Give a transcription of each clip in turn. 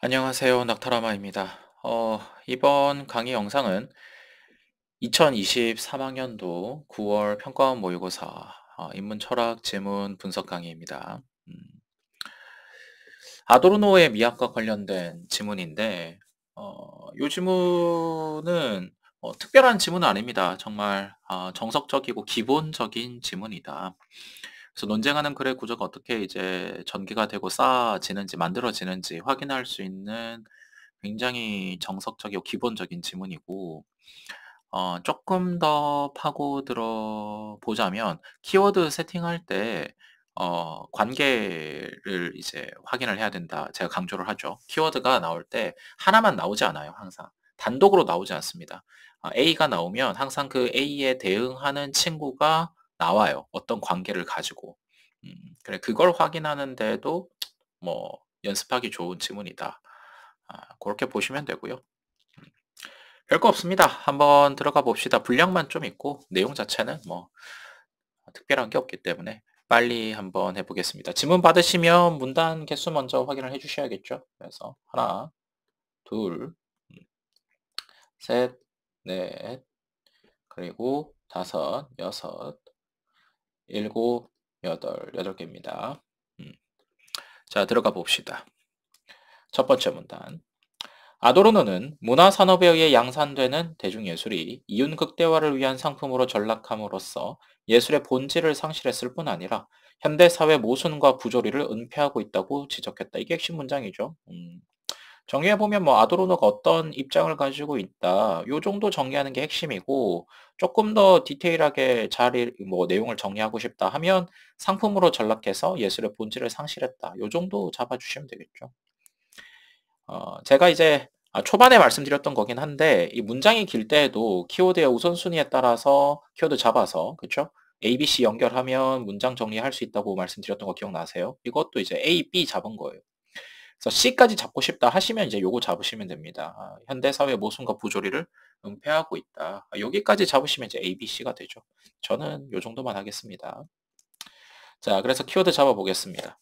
안녕하세요. 낙타라마입니다. 이번 강의 영상은 2023학년도 9월 평가원 모의고사 인문 철학 지문 분석 강의입니다. 아도르노의 미학과 관련된 지문인데, 이 지문은 특별한 지문은 아닙니다. 정말 정석적이고 기본적인 지문이다. 그래서 논쟁하는 글의 구조가 어떻게 이제 전개가 되고 쌓아지는지 만들어지는지 확인할 수 있는 굉장히 정석적이고 기본적인 지문이고, 조금 더 파고들어 보자면 키워드 세팅할 때 관계를 이제 확인을 해야 된다. 제가 강조를 하죠. 키워드가 나올 때 하나만 나오지 않아요, 항상. 단독으로 나오지 않습니다. A가 나오면 항상 그 A에 대응하는 친구가 나와요. 어떤 관계를 가지고. 그래, 그걸 확인하는 데도 뭐 연습하기 좋은 지문이다. 그렇게 보시면 되고요. 별거 없습니다. 한번 들어가 봅시다. 분량만 좀 있고 내용 자체는 뭐 특별한 게 없기 때문에 빨리 한번 해보겠습니다. 지문 받으시면 문단 개수 먼저 확인을 해주셔야겠죠. 그래서 하나, 둘, 셋, 넷, 그리고 다섯, 여섯, 일곱, 여덟 개입니다. 자, 들어가 봅시다. 첫 번째 문단. 아도르노는 문화산업에 의해 양산되는 대중예술이 이윤극대화를 위한 상품으로 전락함으로써 예술의 본질을 상실했을 뿐 아니라 현대사회 모순과 부조리를 은폐하고 있다고 지적했다. 이게 핵심 문장이죠. 정리해보면 뭐 아도르노가 어떤 입장을 가지고 있다. 요 정도 정리하는 게 핵심이고, 조금 더 디테일하게 뭐 내용을 정리하고 싶다 하면 상품으로 전락해서 예술의 본질을 상실했다. 요 정도 잡아주시면 되겠죠. 제가 이제 초반에 말씀드렸던 거긴 한데, 이 문장이 길 때에도 키워드의 우선순위에 따라서 키워드 잡아서, 그쵸? A, B, C 연결하면 문장 정리할 수 있다고 말씀드렸던 거 기억나세요? 이것도 이제 A, B 잡은 거예요. 그래서 C까지 잡고 싶다 하시면 이제 요거 잡으시면 됩니다. 현대사회 모순과 부조리를 은폐하고 있다. 여기까지 잡으시면 이제 A, B, C가 되죠. 저는 요 정도만 하겠습니다. 자, 그래서 키워드 잡아보겠습니다.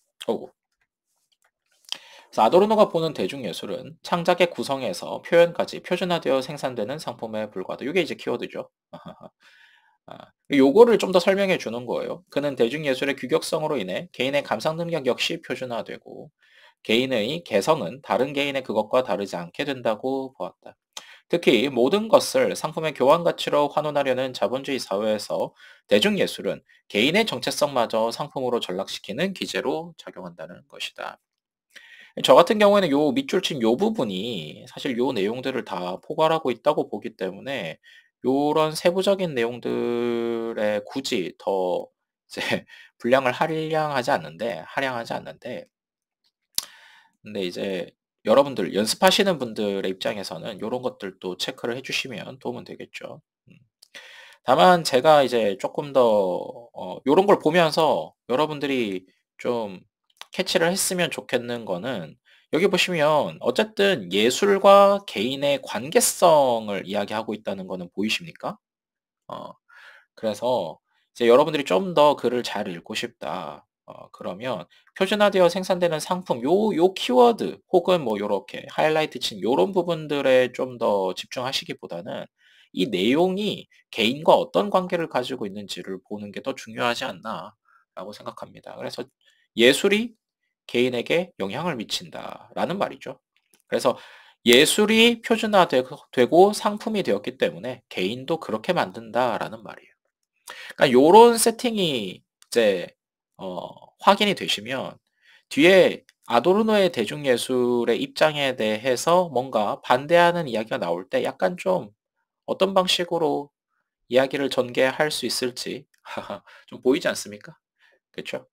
그래서 아도르노가 보는 대중예술은 창작의 구성에서 표현까지 표준화되어 생산되는 상품에 불과하다. 이게 이제 키워드죠. 요거를 좀 더 설명해 주는 거예요. 그는 대중예술의 규격성으로 인해 개인의 감상 능력 역시 표준화되고 개인의 개성은 다른 개인의 그것과 다르지 않게 된다고 보았다. 특히 모든 것을 상품의 교환 가치로 환원하려는 자본주의 사회에서 대중예술은 개인의 정체성마저 상품으로 전락시키는 기제로 작용한다는 것이다. 저 같은 경우에는 요 밑줄 친 요 부분이 사실 요 내용들을 다 포괄하고 있다고 보기 때문에 요런 세부적인 내용들에 굳이 더 이제 분량을 할양하지 않는데, 근데 이제 여러분들 연습하시는 분들의 입장에서는 요런 것들도 체크를 해 주시면 도움은 되겠죠. 다만 제가 이제 조금 더 요런 걸 보면서 여러분들이 좀 캐치를 했으면 좋겠는 거는, 여기 보시면 어쨌든 예술과 개인의 관계성을 이야기하고 있다는 거는 보이십니까? 어 그래서 이제 여러분들이 좀 더 글을 잘 읽고 싶다. 그러면 표준화되어 생산되는 상품 요 키워드 혹은 뭐 요렇게 하이라이트 친 요런 부분들에 좀 더 집중하시기보다는 이 내용이 개인과 어떤 관계를 가지고 있는지를 보는 게 더 중요하지 않나라고 생각합니다. 그래서 예술이 개인에게 영향을 미친다라는 말이죠. 그래서 예술이 표준화되고 상품이 되었기 때문에 개인도 그렇게 만든다라는 말이에요. 그러니까 요런 세팅이 이제 어 확인이 되시면 뒤에 아도르노의 대중예술의 입장에 대해서 뭔가 반대하는 이야기가 나올 때 약간 좀 어떤 방식으로 이야기를 전개할 수 있을지 좀 보이지 않습니까? 그쵸?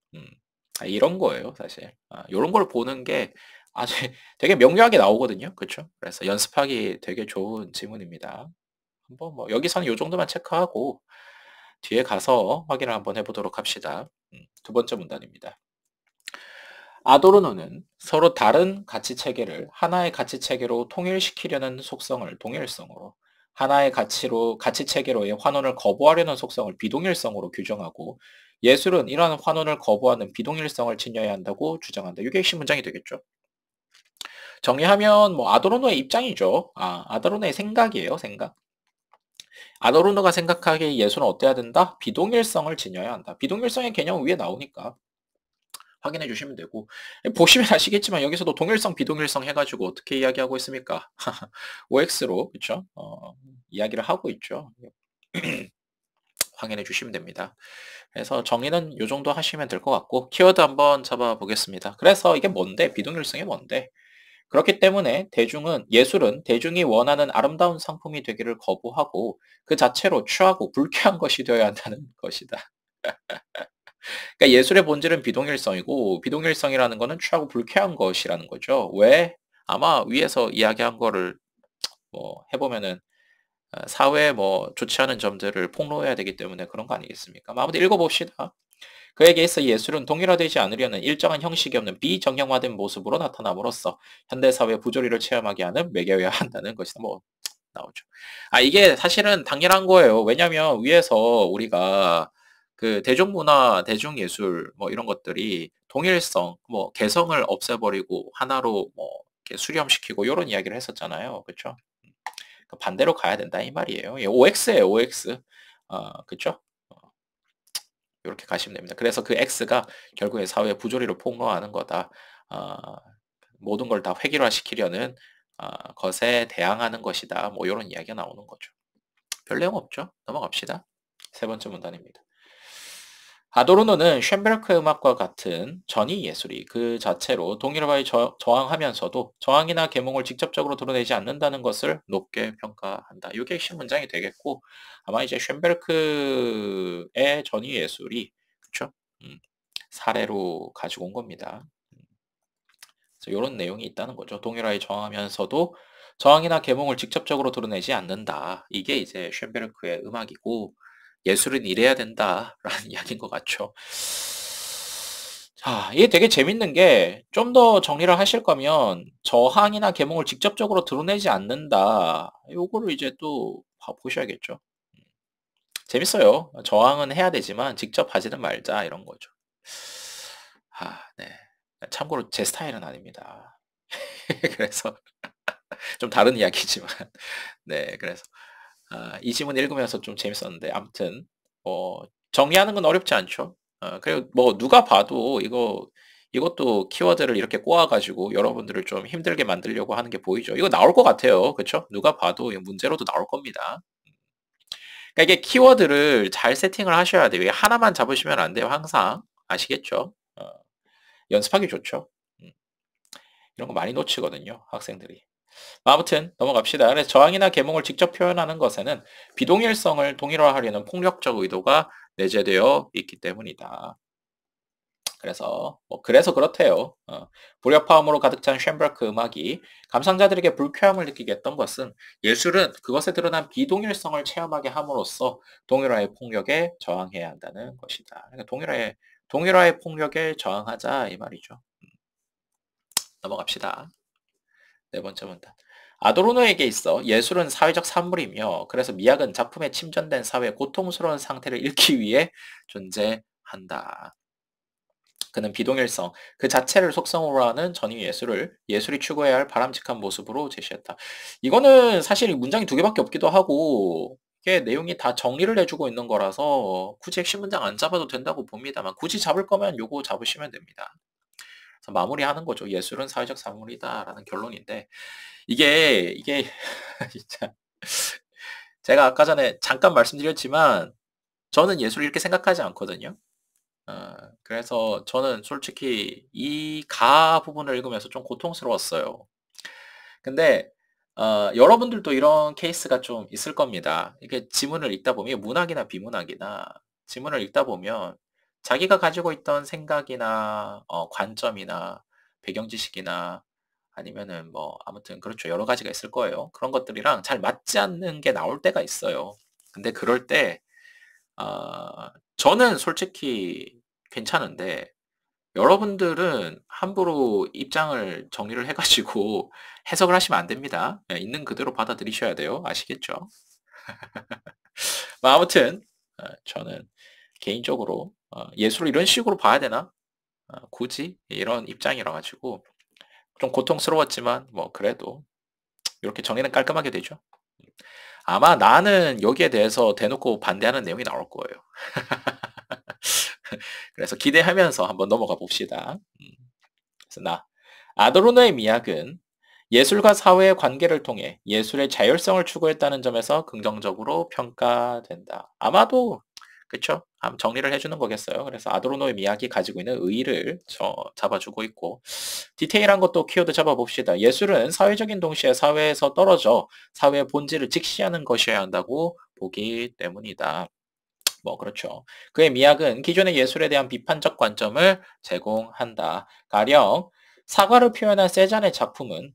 이런 거예요, 사실. 요런 걸 보는 게 아주 되게 명료하게 나오거든요. 그쵸? 그래서 연습하기 되게 좋은 지문입니다. 한번 뭐 여기서는 요 정도만 체크하고 뒤에 가서 확인을 한번 해 보도록 합시다. 두 번째 문단입니다. 아도르노는 서로 다른 가치 체계를 하나의 가치 체계로 통일시키려는 속성을 동일성으로, 하나의 가치 체계로의 환원을 거부하려는 속성을 비동일성으로 규정하고, 예술은 이러한 환원을 거부하는 비동일성을 지녀야 한다고 주장한다. 이게 핵심 문장이 되겠죠. 정리하면 뭐 아도르노의 입장이죠. 아도르노의 생각이에요, 생각. 아도르노가 생각하기에 예술은 어때야 된다? 비동일성을 지녀야 한다. 비동일성의 개념 위에 나오니까 확인해 주시면 되고, 보시면 아시겠지만 여기서도 동일성, 비동일성 해가지고 어떻게 이야기하고 있습니까? OX로 그쵸? 이야기를 하고 있죠. 확인해 주시면 됩니다. 그래서 정의는 요 정도 하시면 될 것 같고, 키워드 한번 잡아 보겠습니다. 그래서 이게 뭔데? 비동일성이 뭔데? 그렇기 때문에 예술은 대중이 원하는 아름다운 상품이 되기를 거부하고 그 자체로 추하고 불쾌한 것이 되어야 한다는 것이다. 그러니까 예술의 본질은 비동일성이고 비동일성이라는 거는 추하고 불쾌한 것이라는 거죠. 왜? 아마 위에서 이야기한 거를 뭐 해보면은 사회에 뭐 좋지 않은 점들을 폭로해야 되기 때문에 그런 거 아니겠습니까? 아무튼 읽어봅시다. 그에게 있어 예술은 동일화되지 않으려는 일정한 형식이 없는 비정형화된 모습으로 나타남으로써 현대사회 부조리를 체험하게 하는 매개여야 한다는 것이다. 뭐 나오죠. 이게 사실은 당연한 거예요. 왜냐면 위에서 우리가 그 대중문화, 대중예술 뭐 이런 것들이 동일성, 뭐 개성을 없애버리고 하나로 뭐 이렇게 수렴시키고 요런 이야기를 했었잖아요. 그쵸? 반대로 가야 된다 이 말이에요. OX예요, OX. 그쵸? 요렇게 가시면 됩니다. 그래서 그 X가 결국에 사회 부조리를 폭로하는 거다. 어, 모든 걸 다 획일화시키려는 것에 대항하는 것이다. 뭐 요런 이야기가 나오는 거죠. 별 내용 없죠? 넘어갑시다. 세 번째 문단입니다. 아도르노는 쇤베르크의 음악과 같은 전위 예술이 그 자체로 동일화에 저항하면서도 저항이나 계몽을 직접적으로 드러내지 않는다는 것을 높게 평가한다. 이게 핵심 문장이 되겠고 아마 이제 쇤베르크의 전위 예술이 그쵸? 사례로 가지고 온 겁니다. 그래서 이런 내용이 있다는 거죠. 동일화에 저항하면서도 저항이나 계몽을 직접적으로 드러내지 않는다. 이게 이제 쇤베르크의 음악이고 예술은 이래야 된다라는 이야기인 것 같죠. 자, 이게 되게 재밌는 게 좀 더 정리를 하실 거면 저항이나 계몽을 직접적으로 드러내지 않는다. 요거를 이제 또 보셔야겠죠. 재밌어요. 저항은 해야 되지만 직접 하지는 말자 이런 거죠. 네. 참고로 제 스타일은 아닙니다. 그래서 좀 다른 이야기지만 네, 그래서 이 지문 읽으면서 좀 재밌었는데 아무튼 정리하는 건 어렵지 않죠. 그리고 뭐 누가 봐도 이것도 키워드를 이렇게 꼬아 가지고 여러분들을 좀 힘들게 만들려고 하는 게 보이죠. 이거 나올 것 같아요. 그쵸? 누가 봐도 이거 문제로도 나올 겁니다. 그러니까 이게 키워드를 잘 세팅을 하셔야 돼요. 이게 하나만 잡으시면 안 돼요. 항상 아시겠죠? 연습하기 좋죠. 음, 이런 거 많이 놓치거든요. 학생들이. 아무튼 넘어갑시다. 그래서 저항이나 계몽을 직접 표현하는 것에는 비동일성을 동일화하려는 폭력적 의도가 내재되어 있기 때문이다. 그래서 그렇대요. 불협화음으로 가득 찬 쇤베르크 음악이 감상자들에게 불쾌함을 느끼게 했던 것은 예술은 그것에 드러난 비동일성을 체험하게 함으로써 동일화의 폭력에 저항해야 한다는 것이다. 그러니까 동일화의 폭력에 저항하자 이 말이죠. 넘어갑시다. 네 번째 문단. 아도르노에게 있어 예술은 사회적 산물이며 그래서 미학은 작품에 침전된 사회의 고통스러운 상태를 잃기 위해 존재한다. 그는 비동일성, 그 자체를 속성으로 하는 전위 예술이 추구해야 할 바람직한 모습으로 제시했다. 이거는 사실 문장이 두 개밖에 없기도 하고 이게 내용이 다 정리를 해주고 있는 거라서 굳이 핵심 문장 안 잡아도 된다고 봅니다만 굳이 잡을 거면 요거 잡으시면 됩니다. 그래서 마무리하는 거죠. 예술은 사회적 산물이다라는 결론인데 이게 진짜 제가 아까 전에 잠깐 말씀드렸지만 저는 예술 이렇게 생각하지 않거든요. 그래서 저는 솔직히 이 가 부분을 읽으면서 좀 고통스러웠어요. 근데 여러분들도 이런 케이스가 좀 있을 겁니다. 이게 지문을 읽다 보면 이게 문학이나 비문학이나 지문을 읽다 보면 자기가 가지고 있던 생각이나 관점이나 배경 지식이나 아니면은 뭐 아무튼 그렇죠. 여러 가지가 있을 거예요. 그런 것들이랑 잘 맞지 않는 게 나올 때가 있어요. 근데 그럴 때 저는 솔직히 괜찮은데 여러분들은 함부로 입장을 정리를 해 가지고 해석을 하시면 안 됩니다. 있는 그대로 받아들이셔야 돼요. 아시겠죠? 아무튼 저는 개인적으로 예술을 이런 식으로 봐야 되나? 굳이 이런 입장이라 가지고 좀 고통스러웠지만 뭐 그래도 이렇게 정리는 깔끔하게 되죠. 아마 나는 여기에 대해서 대놓고 반대하는 내용이 나올 거예요. 그래서 기대하면서 한번 넘어가 봅시다. 그래서 아도르노의 미학은 예술과 사회의 관계를 통해 예술의 자율성을 추구했다는 점에서 긍정적으로 평가된다. 아마도 그쵸? 정리를 해주는 거겠어요. 그래서 아도르노의 미학이 가지고 있는 의의를 잡아주고 있고 디테일한 것도 키워드 잡아봅시다. 예술은 사회적인 동시에 사회에서 떨어져 사회의 본질을 직시하는 것이어야 한다고 보기 때문이다. 뭐 그렇죠. 그의 미학은 기존의 예술에 대한 비판적 관점을 제공한다. 가령 사과를 표현한 세잔의 작품을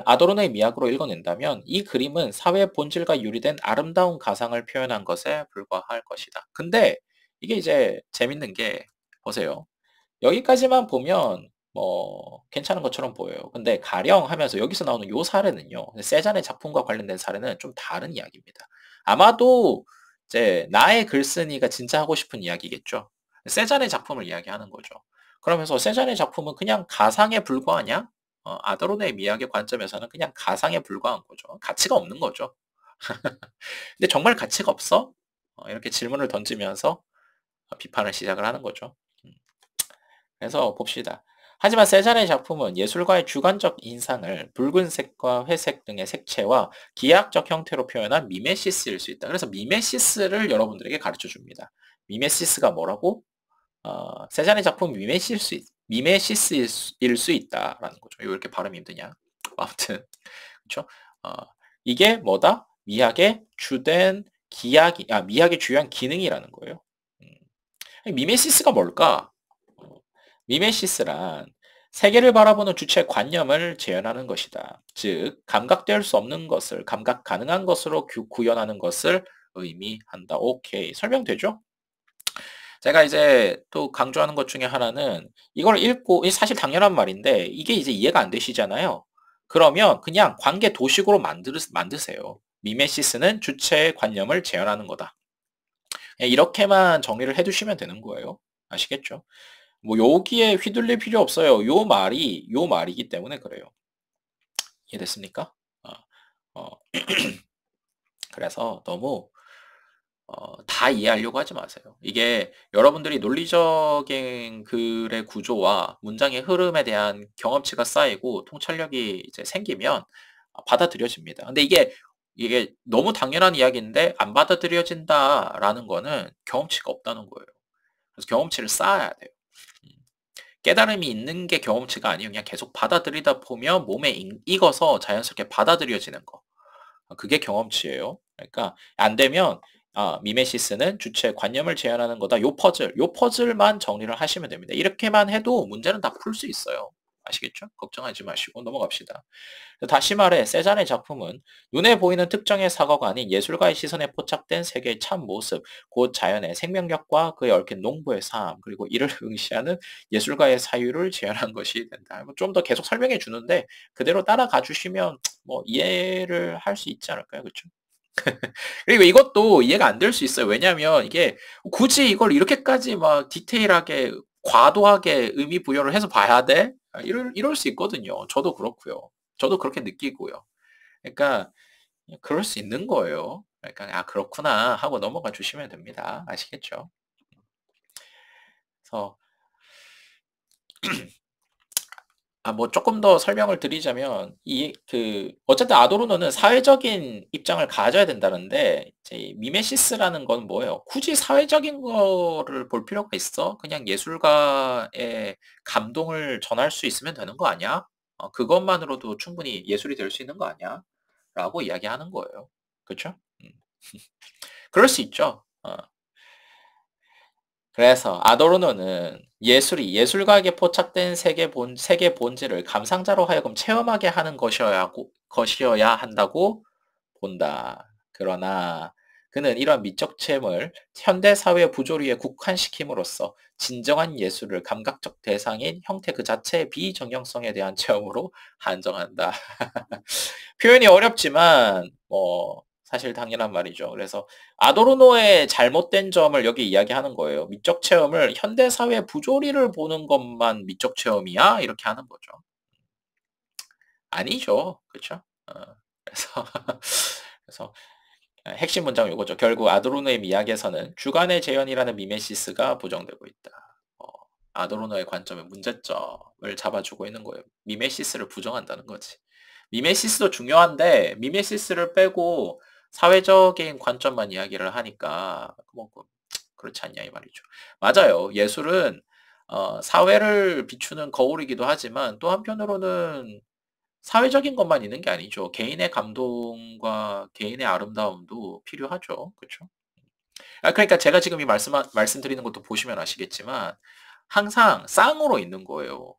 아도르노의 미학으로 읽어낸다면 이 그림은 사회의 본질과 유리된 아름다운 가상을 표현한 것에 불과할 것이다. 근데 이게 이제 재밌는 게 보세요. 여기까지만 보면 뭐 괜찮은 것처럼 보여요. 근데 가령 하면서 여기서 나오는 요 사례는요. 세잔의 작품과 관련된 사례는 좀 다른 이야기입니다. 아마도 이제 나의 글쓴이가 진짜 하고 싶은 이야기겠죠. 세잔의 작품을 이야기하는 거죠. 그러면서 세잔의 작품은 그냥 가상에 불과하냐? 아도르노의 미학의 관점에서는 그냥 가상에 불과한 거죠. 가치가 없는 거죠. 근데 정말 가치가 없어? 이렇게 질문을 던지면서 비판을 시작을 하는 거죠. 그래서 봅시다. 하지만 세잔의 작품은 예술가의 주관적 인상을 붉은색과 회색 등의 색채와 기하학적 형태로 표현한 미메시스일 수 있다. 그래서 미메시스를 여러분들에게 가르쳐 줍니다. 미메시스가 뭐라고? 세잔의 작품 미메시스일 수 있다라는 거죠. 왜 이렇게 발음이 힘드냐? 아무튼 그렇죠? 이게 뭐다? 미학의 주요한 기능이라는 거예요. 미메시스가 뭘까? 미메시스란 세계를 바라보는 주체의 관념을 재현하는 것이다. 즉, 감각될 수 없는 것을 감각 가능한 것으로 구현하는 것을 의미한다. 오케이. 설명되죠? 제가 이제 또 강조하는 것 중에 하나는 이걸 읽고, 사실 당연한 말인데 이게 이제 이해가 안 되시잖아요. 그러면 그냥 관계 도식으로 만드세요. 미메시스는 주체의 관념을 재현하는 거다. 이렇게만 정리를 해두시면 되는 거예요. 아시겠죠? 뭐 여기에 휘둘릴 필요 없어요. 요 말이기 때문에 그래요. 이해됐습니까? 어, 어, 그래서 너무 다 이해하려고 하지 마세요. 이게 여러분들이 논리적인 글의 구조와 문장의 흐름에 대한 경험치가 쌓이고 통찰력이 이제 생기면 받아들여집니다. 근데 이게 너무 당연한 이야기인데 안 받아들여진다라는 거는 경험치가 없다는 거예요. 그래서 경험치를 쌓아야 돼요. 음. 깨달음이 있는 게 경험치가 아니에요. 그냥 계속 받아들이다 보면 몸에 익어서 자연스럽게 받아들여지는 거. 그게 경험치예요. 그러니까 안 되면 미메시스는 주체의 관념을 제한하는 거다. 요 퍼즐만 정리를 하시면 됩니다. 이렇게만 해도 문제는 다 풀 수 있어요. 아시겠죠? 걱정하지 마시고 넘어갑시다. 다시 말해 세잔의 작품은 눈에 보이는 특정의 사과가 아닌 예술가의 시선에 포착된 세계의 참 모습, 곧 자연의 생명력과 그에 얽힌 농부의 삶, 그리고 이를 응시하는 예술가의 사유를 재현한 것이 된다. 뭐 좀 더 계속 설명해 주는데 그대로 따라가 주시면 뭐 이해를 할 수 있지 않을까요? 그렇죠? 그리고 이것도 이해가 안 될 수 있어요. 왜냐하면 이게 굳이 이걸 이렇게까지 막 디테일하게 과도하게 의미 부여를 해서 봐야 돼? 이럴 수 있거든요. 저도 그렇고요. 저도 그렇게 느끼고요. 그러니까 그럴 수 있는 거예요. 그러니까 '아 그렇구나.' 하고 넘어가 주시면 됩니다. 아시겠죠? 그래서 뭐 조금 더 설명을 드리자면 어쨌든 아도르노는 사회적인 입장을 가져야 된다는데 이제 미메시스라는 건 뭐예요? 굳이 사회적인 거를 볼 필요가 있어? 그냥 예술가의 감동을 전할 수 있으면 되는 거 아니야? 그것만으로도 충분히 예술이 될 수 있는 거 아니야? 라고 이야기하는 거예요. 그쵸? 그럴 수 있죠. 그래서 아도르노는 예술이 예술가에게 포착된 세계 본질을 감상자로 하여금 체험하게 하는 것이어야 한다고 본다. 그러나 그는 이러한 미적 체험을 현대 사회의 부조리에 국한시킴으로써 진정한 예술을 감각적 대상인 형태 그 자체의 비정형성에 대한 체험으로 한정한다. 표현이 어렵지만 사실 당연한 말이죠. 그래서 아도르노의 잘못된 점을 여기 이야기하는 거예요. 미적 체험을 현대 사회 부조리를 보는 것만 미적 체험이야? 이렇게 하는 거죠. 아니죠. 그쵸? 그래서 그래서 핵심 문장은 요거죠. 결국 아도르노의 이야기에서는 주관의 재현이라는 미메시스가 부정되고 있다. 어, 아도르노의 관점의 문제점을 잡아주고 있는 거예요. 미메시스를 부정한다는 거지. 미메시스도 중요한데 미메시스를 빼고 사회적인 관점만 이야기를 하니까 뭐 그렇지 않냐 이 말이죠. 맞아요. 예술은 사회를 비추는 거울이기도 하지만 또 한편으로는 사회적인 것만 있는 게 아니죠. 개인의 감동과 개인의 아름다움도 필요하죠. 그쵸? 그러니까 제가 지금 이 말씀드리는 것도 보시면 아시겠지만 항상 쌍으로 있는 거예요.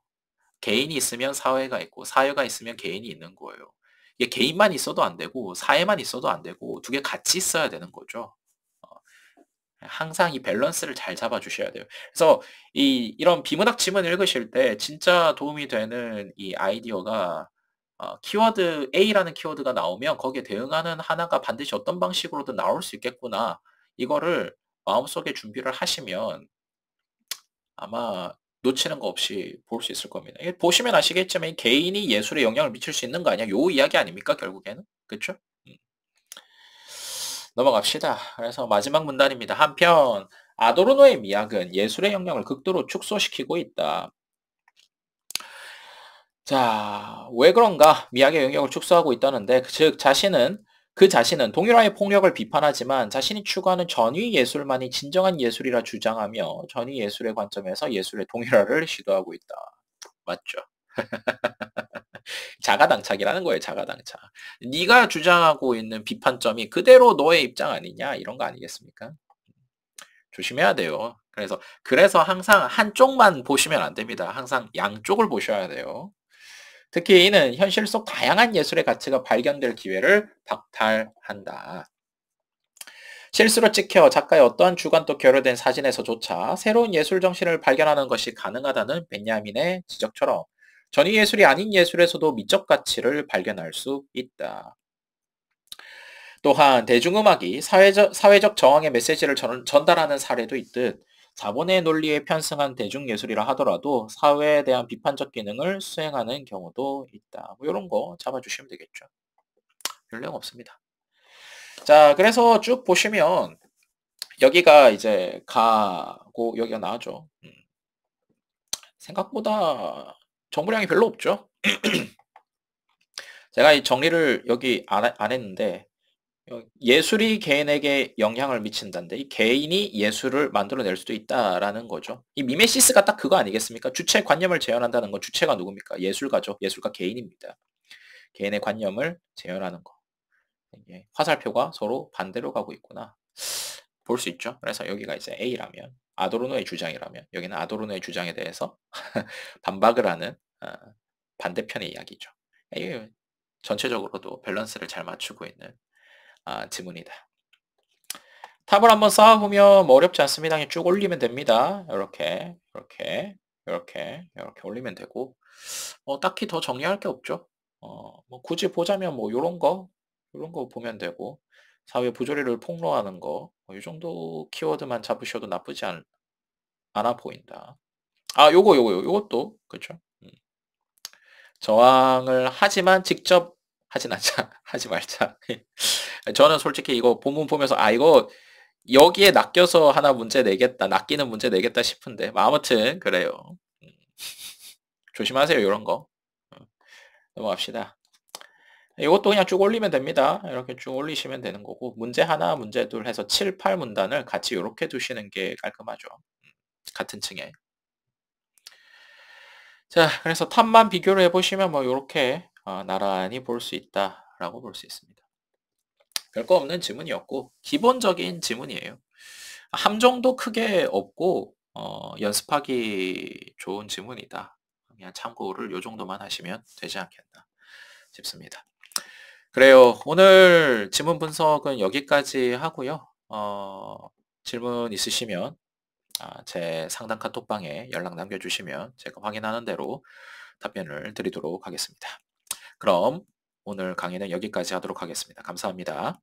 개인이 있으면 사회가 있고 사회가 있으면 개인이 있는 거예요. 이게 개인만 있어도 안 되고 사회만 있어도 안 되고 두 개 같이 있어야 되는 거죠. 어 항상 이 밸런스를 잘 잡아 주셔야 돼요. 그래서 이런 비문학 지문 읽으실 때 진짜 도움이 되는 이 아이디어가 키워드 A라는 키워드가 나오면 거기에 대응하는 하나가 반드시 어떤 방식으로든 나올 수 있겠구나. 이거를 마음속에 준비를 하시면 아마 놓치는 거 없이 볼 수 있을 겁니다. 이게 보시면 아시겠지만 이 개인이 예술에 영향을 미칠 수 있는 거 아니야? 요 이야기 아닙니까 결국에는? 그쵸? 음. 넘어갑시다. 그래서 마지막 문단입니다. 한편 아도르노의 미학은 예술의 영향을 극도로 축소시키고 있다. 자, 왜 그런가? 미학의 영역을 축소하고 있다는데, 즉 그 자신은 동일화의 폭력을 비판하지만 자신이 추구하는 전위 예술만이 진정한 예술이라 주장하며 전위 예술의 관점에서 예술의 동일화를 시도하고 있다. 맞죠? 자가당착이라는 거예요, 자가당착. 네가 주장하고 있는 비판점이 그대로 너의 입장 아니냐? 이런 거 아니겠습니까? 조심해야 돼요. 그래서 항상 한쪽만 보시면 안 됩니다. 항상 양쪽을 보셔야 돼요. 특히 이는 현실 속 다양한 예술의 가치가 발견될 기회를 박탈한다. 실수로 찍혀 작가의 어떠한 주관도 결여된 사진에서조차 새로운 예술 정신을 발견하는 것이 가능하다는 베냐민의 지적처럼 전위 예술이 아닌 예술에서도 미적 가치를 발견할 수 있다. 또한 대중음악이 사회적 저항의 메시지를 전달하는 사례도 있듯 자본의 논리에 편승한 대중예술이라 하더라도 사회에 대한 비판적 기능을 수행하는 경우도 있다. 뭐 이런 거 잡아주시면 되겠죠. 별 내용 없습니다. 자, 그래서 쭉 보시면 여기가 이제 가고 여기가 나죠. 생각보다 정보량이 별로 없죠. 제가 이 정리를 여기 안 했는데 예술이 개인에게 영향을 미친다는데 이 개인이 예술을 만들어낼 수도 있다라는 거죠. 이 미메시스가 딱 그거 아니겠습니까? 주체 관념을 재현한다는 건 주체가 누굽니까? 예술가죠. 예술가 개인입니다. 개인의 관념을 재현하는 거. 이게 화살표가 서로 반대로 가고 있구나. 볼 수 있죠. 그래서 여기가 이제 A라면 아도르노의 주장이라면 여기는 아도르노의 주장에 대해서 반박을 하는 반대편의 이야기죠. 이 전체적으로도 밸런스를 잘 맞추고 있는 지문이다. 탑을 한번 쌓아보면 뭐 어렵지 않습니다. 그냥 쭉 올리면 됩니다. 이렇게, 이렇게, 이렇게, 이렇게 올리면 되고, 딱히 더 정리할 게 없죠. 뭐 굳이 보자면 뭐 요런 거 보면 되고, 사회 부조리를 폭로하는 거, 뭐이 정도 키워드만 잡으셔도 나쁘지 않아 보인다. 요것도, 그쵸. 저항을 하지만 직접 하진 않자, 하지 말자. 저는 솔직히 이거 본문 보면서 이거 여기에 낚여서 하나 문제 내겠다, 낚이는 문제 내겠다 싶은데 아무튼 그래요. 조심하세요 요런 거. 넘어갑시다. 이것도 그냥 쭉 올리면 됩니다. 이렇게 쭉 올리시면 되는 거고 문제 하나, 문제 둘 해서 7, 8문단을 같이 이렇게 두시는 게 깔끔하죠. 같은 층에. 자, 그래서 탑만 비교를 해보시면 뭐 요렇게 나란히 볼 수 있다라고 볼 수 있습니다. 별거 없는 지문이었고 기본적인 지문이에요. 함정도 크게 없고 연습하기 좋은 지문이다. 그냥 참고를 요 정도만 하시면 되지 않겠나 싶습니다. 그래요. 오늘 지문 분석은 여기까지 하고요. 질문 있으시면 제 상담 카톡방에 연락 남겨주시면 제가 확인하는 대로 답변을 드리도록 하겠습니다. 그럼 오늘 강의는 여기까지 하도록 하겠습니다. 감사합니다.